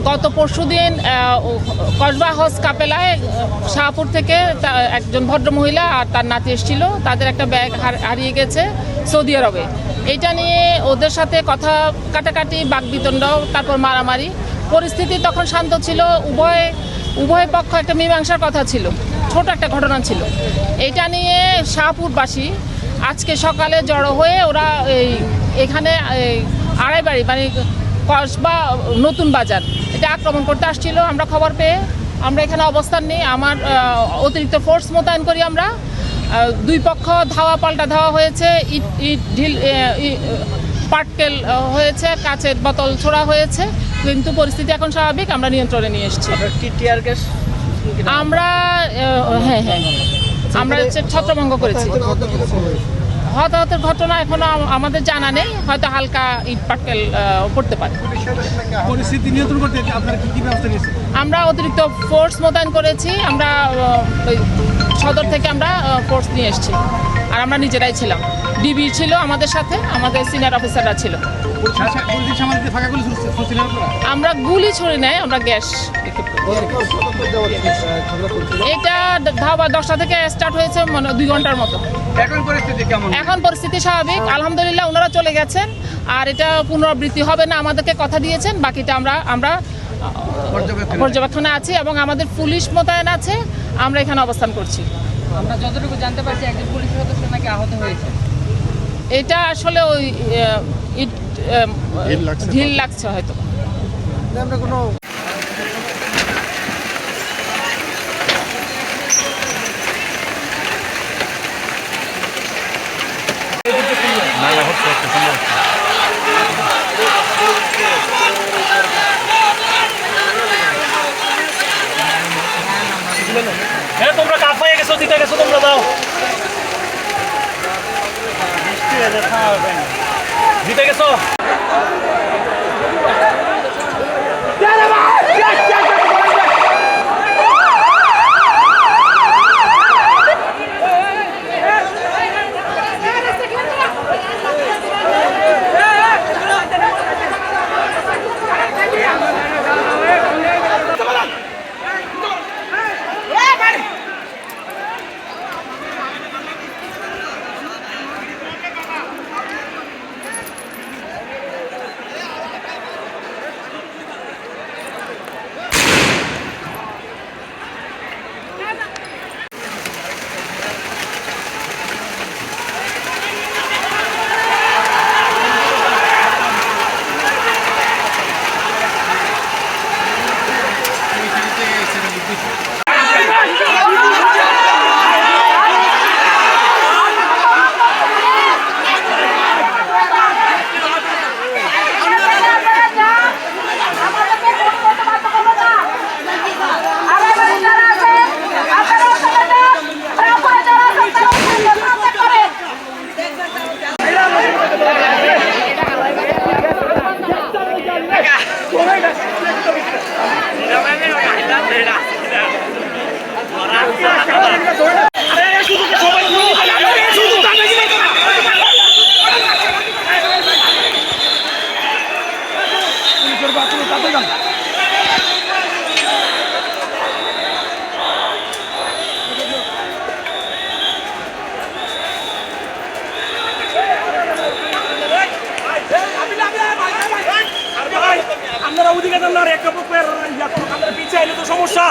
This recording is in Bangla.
গত পরশুদিন কসবা হাউস কাপেলায় শাহপুর থেকে একজন ভদ্রমহিলা আর তার নাতি এসেছিল, তাদের একটা ব্যাগ হারিয়ে গেছে সৌদি আরবে। এইটা নিয়ে ওদের সাথে কথা কাটাকাটি, বাকবিতণ্ড, তারপর মারামারি। পরিস্থিতি তখন শান্ত ছিল, উভয় পক্ষ একটা মীমাংসার কথা ছিল, ছোট একটা ঘটনা ছিল। এইটা নিয়ে শাহপুরবাসী আজকে সকালে জড়ো হয়ে ওরা এখানে আড়াইবাড়ি মানে কসবা নতুন বাজার এটা আক্রমণ করতে আসছিল। আমরা খবর পেয়ে আমরা এখানে অবস্থান নিই, আমার অতিরিক্ত ফোর্স মোতায়েন করি। আমরা দুই পক্ষ পাল্টা ধাওয়া হয়েছে, ইট ঢিল পাটকেল হয়েছে, কাচের বোতল ছোড়া হয়েছে, কিন্তু পরিস্থিতি এখন স্বাভাবিক, আমরা নিয়ন্ত্রণে নিয়ে এসেছি। আমরা আমরা ছত্রভঙ্গ করেছি। হতাহতের ঘটনা এখনো আমাদের জানা নেই, হয়তো হালকা ইট পাটকেল পড়তে পারে। পরিস্থিতি নিয়ন্ত্রণ করতে আপনারা কি ব্যবস্থা নিয়েছেন? আমরা অতিরিক্ত ফোর্স মোতায়েন করেছি, আমরা সদর থেকে আমরা ফোর্স নিয়ে এসেছি, আর আমরা নিজেরাই ছিলাম। ডিবি ছিল আমাদের সাথে, আমাদের সিনিয়র অফিসাররা ছিল। আমরা গুলি ছড়ি নাই, আমরা গ্যাস। এটা ধাওয়া 10টা থেকে স্টার্ট হয়েছে, মানে 2 ঘন্টার মতো। এখন পরিস্থিতি স্বাভাবিক, আলহামদুলিল্লাহ। ওনারা চলে গেছেন, আর এটা পুনরাবৃত্তি হবে না, আমাদেরকে কথা দিয়েছেন। বাকিটা আমরা পর্যবেক্ষণে আছি এবং আমাদের পুলিশ মোতায়েন আছে, আমরা এখানে অবস্থান করছি। আমরা যতটুকু জানতে পারছি একজন পুলিশ সদস্য নাকি আহত হয়েছে। এটা আসলে ওই ঢিল লাগছে হয়তো। আমরা কোনো তোমরা কাপ হয়ে গেছো, দিতে গেছো, তোমরা দাও দিতে গেছো। আপনারা ওদিকে যান না, একটা পক্ষের পিছিয়ে এলে তো সমস্যা।